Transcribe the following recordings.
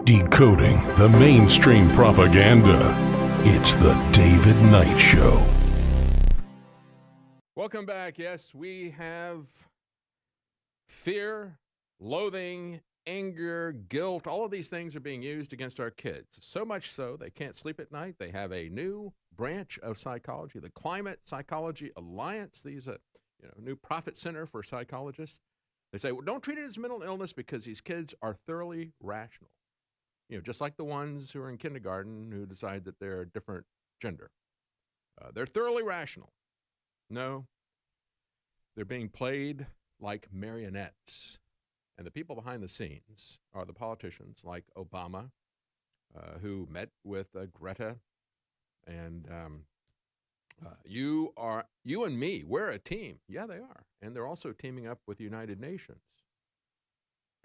Decoding the mainstream propaganda. It's the David Knight Show. Welcome back. Yes, we have fear, loathing, anger, guilt. All of these things are being used against our kids. So much so they can't sleep at night. They have a new branch of psychology, the Climate Psychology Alliance. These are, new profit center for psychologists. They say, well, don't treat it as mental illness because these kids are thoroughly rational. Just like the ones who are in kindergarten who decide that they're a different gender. They're thoroughly rational. No, they're being played like marionettes. And the people behind the scenes are the politicians like Obama, who met with Greta. And you and me, we're a team. Yeah, they are. And they're also teaming up with the United Nations.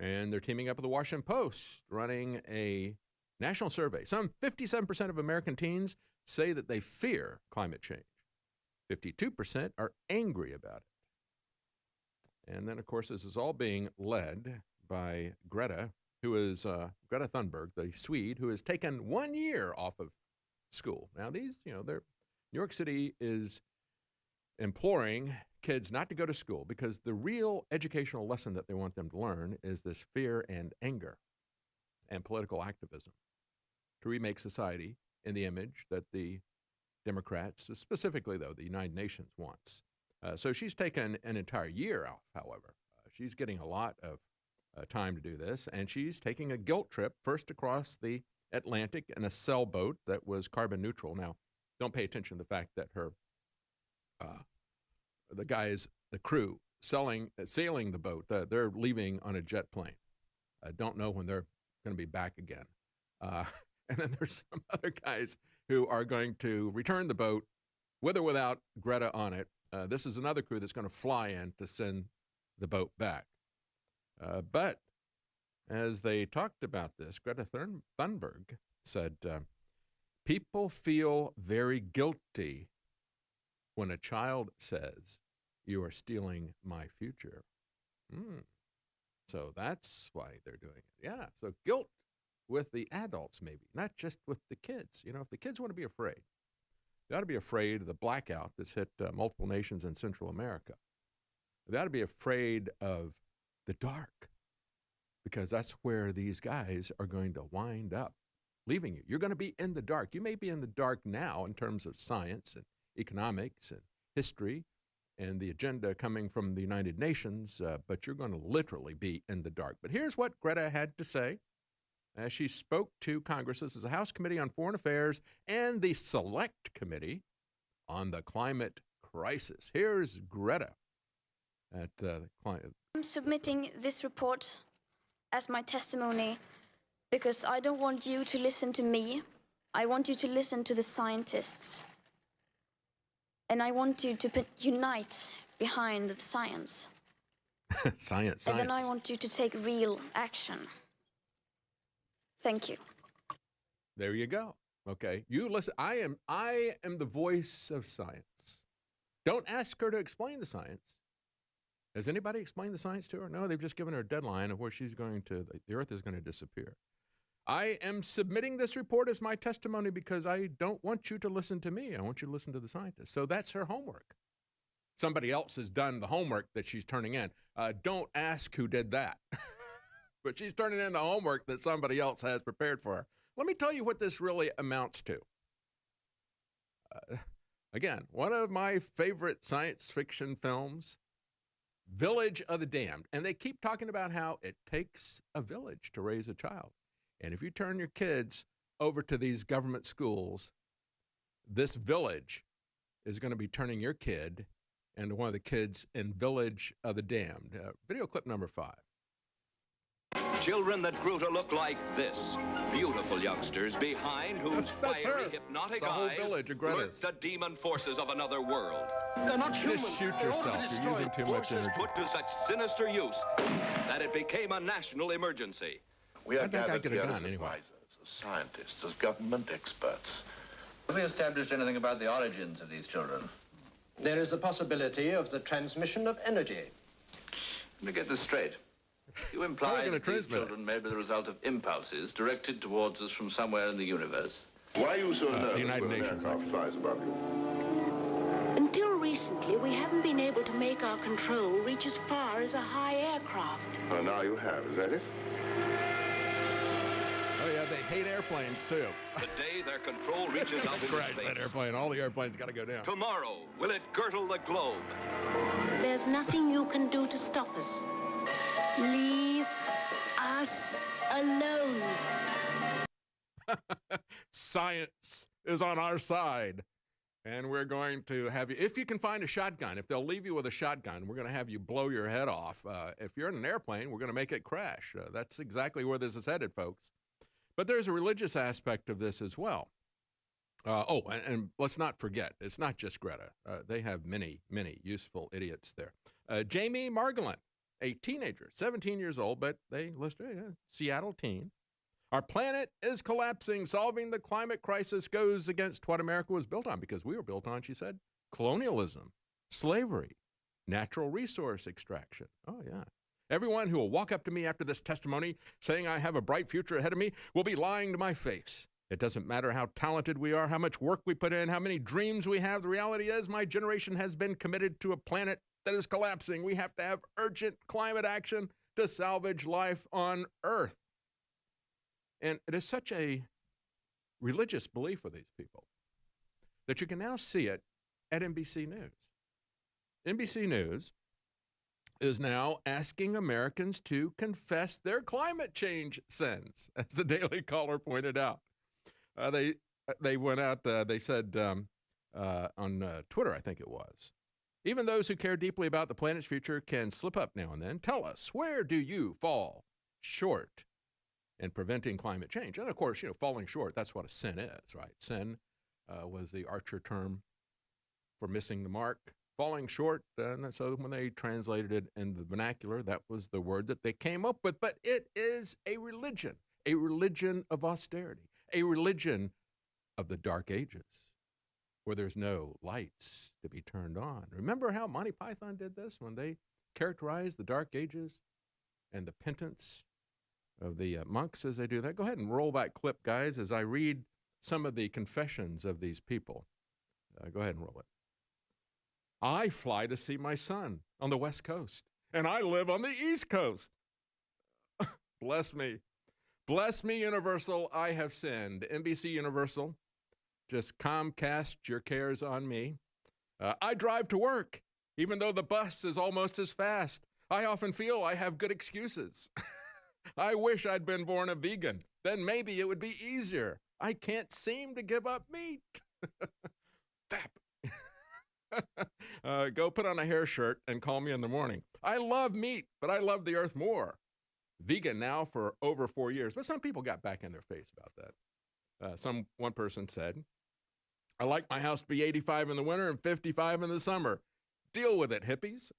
And they're teaming up with the Washington Post, running a national survey. Some 57% of American teens say that they fear climate change. 52% are angry about it. And then, of course, this is all being led by Greta, who is Greta Thunberg, the Swede, who has taken 1 year off of school. Now, New York City is imploring kids not to go to school because the real educational lesson that they want them to learn is this fear and anger and political activism to remake society in the image that the Democrats, specifically, though, the United Nations wants. So she's taken an entire year off, however. She's getting a lot of time to do this, and she's taking a guilt trip first across the Atlantic in a sailboat that was carbon neutral. Now, don't pay attention to the fact that the crew sailing the boat, they're leaving on a jet plane. I don't know when they're going to be back again. And then there's some other guys who are going to return the boat with or without Greta on it. This is another crew that's going to fly in to send the boat back. But as they talked about this, Greta Thunberg said, people feel very guilty when a child says, you are stealing my future. So that's why they're doing it. Yeah, so guilt with the adults maybe, not just with the kids. If the kids want to be afraid, they ought to be afraid of the blackout that's hit multiple nations in Central America. They ought to be afraid of the dark because that's where these guys are going to wind up leaving you. You're going to be in the dark. You may be in the dark now in terms of science and economics and history and the agenda coming from the United Nations, but you're going to literally be in the dark. But here's what Greta had to say as she spoke to Congress. This is the House Committee on Foreign Affairs and the Select Committee on the Climate Crisis. Here's Greta at the climate. I'm submitting this report as my testimony because I don't want you to listen to me. I want you to listen to the scientists. And I want you to unite behind the science. Science. And then I want you to take real action. Thank you. There you go. Okay. You listen. I am the voice of science. Don't ask her to explain the science. Has anybody explained the science to her? No, they've just given her a deadline of where she's going to, the Earth is going to disappear. I am submitting this report as my testimony because I don't want you to listen to me. I want you to listen to the scientists. So that's her homework. Somebody else has done the homework that she's turning in. Don't ask who did that. But she's turning in the homework that somebody else has prepared for her. Let me tell you what this really amounts to. Again, one of my favorite science fiction films, Village of the Damned. And they keep talking about how it takes a village to raise a child. And if you turn your kids over to these government schools, this village is going to be turning your kid into one of the kids in Village of the Damned. Video clip number 5. Children that grew to look like this. Beautiful youngsters behind whose fiery, hypnotic eyes lurk the demon forces of another world. They're not human. Just shoot yourself. You're using too much energy. Put to such sinister use that it became a national emergency. We are gathered here as advisors, as scientists, as government experts. Have we established anything about the origins of these children? There is the possibility of the transmission of energy. Let me get this straight. You imply that these children may be the result of impulses directed towards us from somewhere in the universe. Why are you so nervous the United when Nations, an aircraft flies above you? Until recently, we haven't been able to make our control reach as far as a high aircraft. Oh, now you have. Is that it? Oh, yeah, they hate airplanes, too. The day their control reaches out into Crash space. that airplane. All the airplanes got to go down. Tomorrow, will it girdle the globe? There's nothing you can do to stop us. Leave us alone. Science is on our side. And we're going to have you, if you can find a shotgun, if they'll leave you with a shotgun, we're going to have you blow your head off. If you're in an airplane, we're going to make it crash. That's exactly where this is headed, folks. But there's a religious aspect of this as well. And let's not forget, it's not just Greta. They have many, many useful idiots there. Jamie Margolin, a teenager, 17 years old, but they listed Seattle teen. Our planet is collapsing. Solving the climate crisis goes against what America was built on, because we were built on, she said, colonialism, slavery, natural resource extraction. Oh, yeah. Everyone who will walk up to me after this testimony saying I have a bright future ahead of me will be lying to my face. It doesn't matter how talented we are, how much work we put in, how many dreams we have. The reality is my generation has been committed to a planet that is collapsing. We have to have urgent climate action to salvage life on Earth. And it is such a religious belief of these people that you can now see it at NBC News. NBC News is now asking Americans to confess their climate change sins, as the Daily Caller pointed out. They went out, they said on Twitter, I think it was, even those who care deeply about the planet's future can slip up now and then. Tell us, where do you fall short in preventing climate change? And of course, falling short, that's what a sin is, right? Sin was the Archer term for missing the mark, falling short. And so when they translated it in the vernacular, that was the word that they came up with. But it is a religion of austerity, a religion of the Dark Ages, where there's no lights to be turned on. Remember how Monty Python did this when they characterized the Dark Ages and the penance of the monks as they do that? Go ahead and roll that clip, guys, as I read some of the confessions of these people. Go ahead and roll it. I fly to see my son on the West Coast, and I live on the East Coast. Bless me. Bless me, Universal, I have sinned. NBC Universal, just Comcast your cares on me. I drive to work, even though the bus is almost as fast. I often feel I have good excuses. I wish I'd been born a vegan. Then maybe it would be easier. I can't seem to give up meat. Go put on a hair shirt and call me in the morning. I love meat, but I love the earth more. Vegan now for over 4 years. But some people got back in their face about that. One person said, I like my house to be 85 in the winter and 55 in the summer. Deal with it, hippies.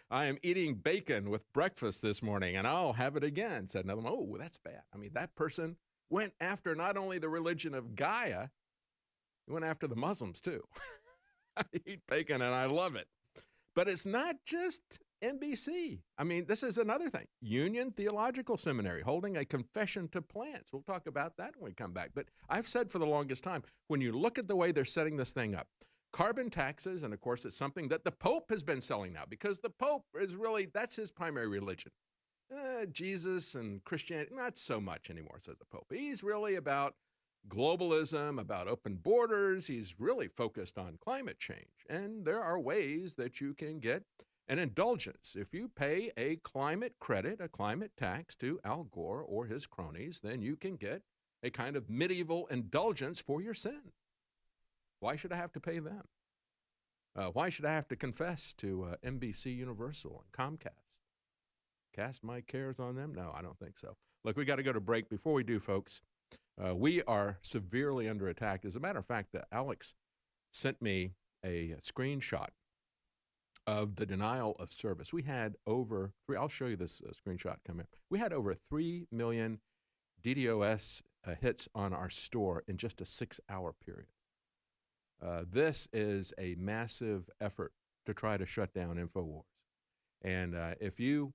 I am eating bacon with breakfast this morning, and I'll have it again, said another one. Oh, that's bad. I mean, that person went after not only the religion of Gaia, he went after the Muslims, too. I eat bacon, and I love it. But it's not just NBC. I mean, this is another thing. Union Theological Seminary holding a confession to plants. We'll talk about that when we come back. But I've said for the longest time, when you look at the way they're setting this thing up, carbon taxes, and of course, it's something that the Pope has been selling now, because the Pope is really, that's his primary religion. Jesus and Christianity, not so much anymore, says the Pope. He's really about globalism, about open borders. He's really focused on climate change. And there are ways that you can get an indulgence. If you pay a climate credit, a climate tax to Al Gore or his cronies, then you can get a kind of medieval indulgence for your sin. Why should I have to pay them? Why should I have to confess to NBC Universal and Comcast? Cast my cares on them? No, I don't think so. Look, we got to go to break. Before we do, folks, we are severely under attack. As a matter of fact, Alex sent me a screenshot of the denial of service. We had over I'll show you this screenshot coming up. We had over 3 million DDoS hits on our store in just a 6-hour period. This is a massive effort to try to shut down InfoWars. And if you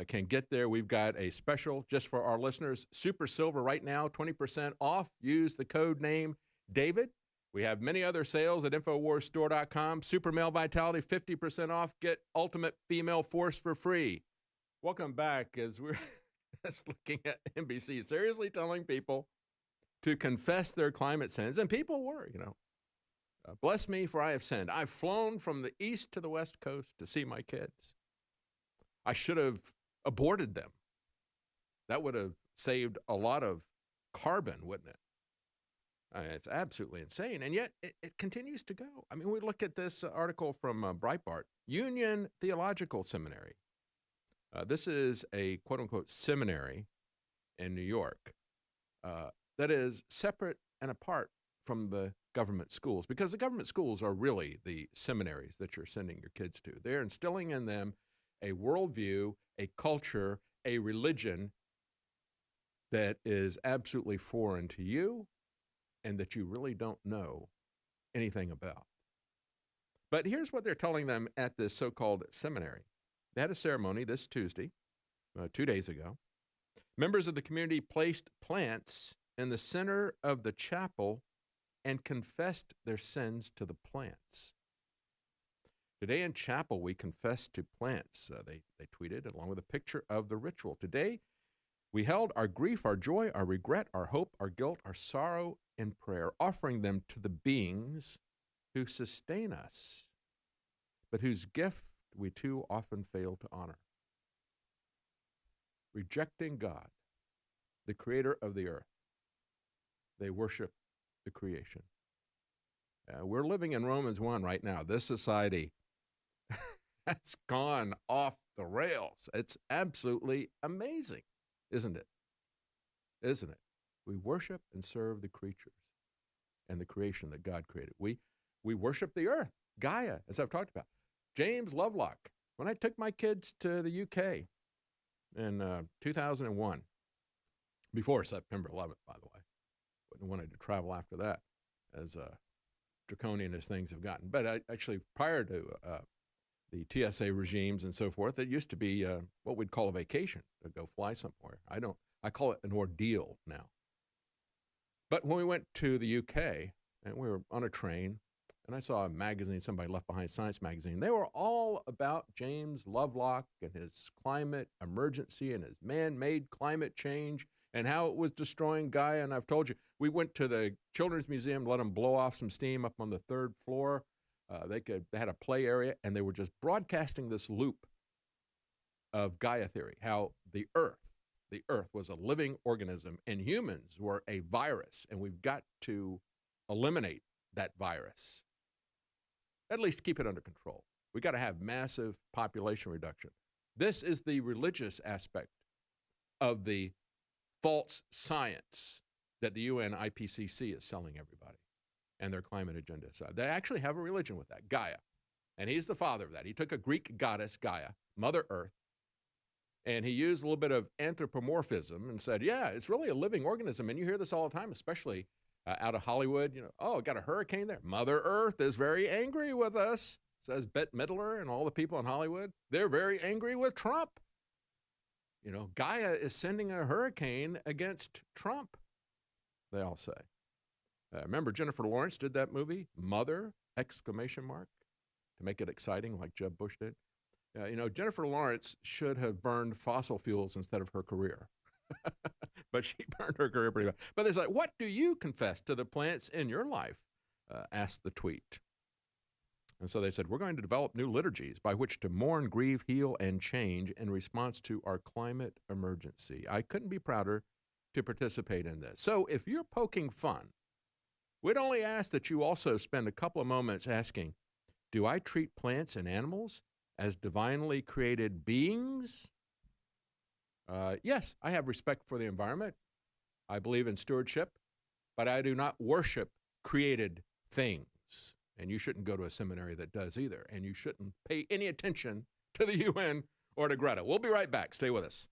can get there. We've got a special just for our listeners, Super Silver right now, 20% off. Use the code name David. We have many other sales at InfoWarsStore.com. Super Male Vitality, 50% off. Get Ultimate Female Force for free. Welcome back as we're just looking at NBC seriously telling people to confess their climate sins. And people were, bless me for I have sinned. I've flown from the east to the west coast to see my kids. I should have aborted them. That would have saved a lot of carbon, wouldn't it? It's absolutely insane. And yet it continues to go. I mean, we look at this article from Breitbart, Union Theological Seminary. This is a quote-unquote seminary in New York that is separate and apart from the government schools, because the government schools are really the seminaries that you're sending your kids to. They're instilling in them a worldview, a culture, a religion that is absolutely foreign to you and that you really don't know anything about. But here's what they're telling them at this so-called seminary. They had a ceremony this Tuesday, 2 days ago. Members of the community placed plants in the center of the chapel and confessed their sins to the plants. Today in chapel, we confess to plants, they tweeted, along with a picture of the ritual. Today, we held our grief, our joy, our regret, our hope, our guilt, our sorrow in prayer, offering them to the beings who sustain us, but whose gift we too often fail to honor. Rejecting God, the creator of the earth, they worship the creation. We're living in Romans 1 right now. This society has gone off the rails. It's absolutely amazing, isn't it? Isn't it? We worship and serve the creatures and the creation that God created. We worship the earth, Gaia, as I've talked about. James Lovelock, when I took my kids to the UK in 2001, before September 11th, by the way, wouldn't have wanted to travel after that, as draconian as things have gotten. But actually, prior to the TSA regimes and so forth, it used to be what we'd call a vacation, to go fly somewhere. I call it an ordeal now. But when we went to the UK, and we were on a train, and I saw a magazine, somebody left behind, Science magazine. They were all about James Lovelock and his climate emergency and his man-made climate change and how it was destroying Gaia. And I've told you, we went to the Children's Museum, let them blow off some steam up on the 3rd floor. They had a play area, and they were just broadcasting this loop of Gaia theory, how the earth was a living organism and humans were a virus, and we've got to eliminate that virus. At least keep it under control. We got to have massive population reduction. This is the religious aspect of the false science that the UN IPCC is selling everybody and their climate agenda. So they actually have a religion with that, Gaia. And he's the father of that. He took a Greek goddess, Gaia, Mother Earth, and he used a little bit of anthropomorphism and said, yeah, it's really a living organism. And you hear this all the time, especially out of Hollywood, got a hurricane there. Mother Earth is very angry with us, says Bette Midler and all the people in Hollywood. They're very angry with Trump. Gaia is sending a hurricane against Trump, they all say. Remember Jennifer Lawrence did that movie, Mother, ! To make it exciting like Jeb Bush did. Jennifer Lawrence should have burned fossil fuels instead of her career. But she burned her career pretty bad. But there's like, what do you confess to the plants in your life? Asked the tweet. And so they said, we're going to develop new liturgies by which to mourn, grieve, heal, and change in response to our climate emergency. I couldn't be prouder to participate in this. So if you're poking fun, we'd only ask that you also spend a couple of moments asking, do I treat plants and animals as divinely created beings? Yes, I have respect for the environment. I believe in stewardship, but I do not worship created things. And you shouldn't go to a seminary that does either. And you shouldn't pay any attention to the UN or to Greta. We'll be right back. Stay with us.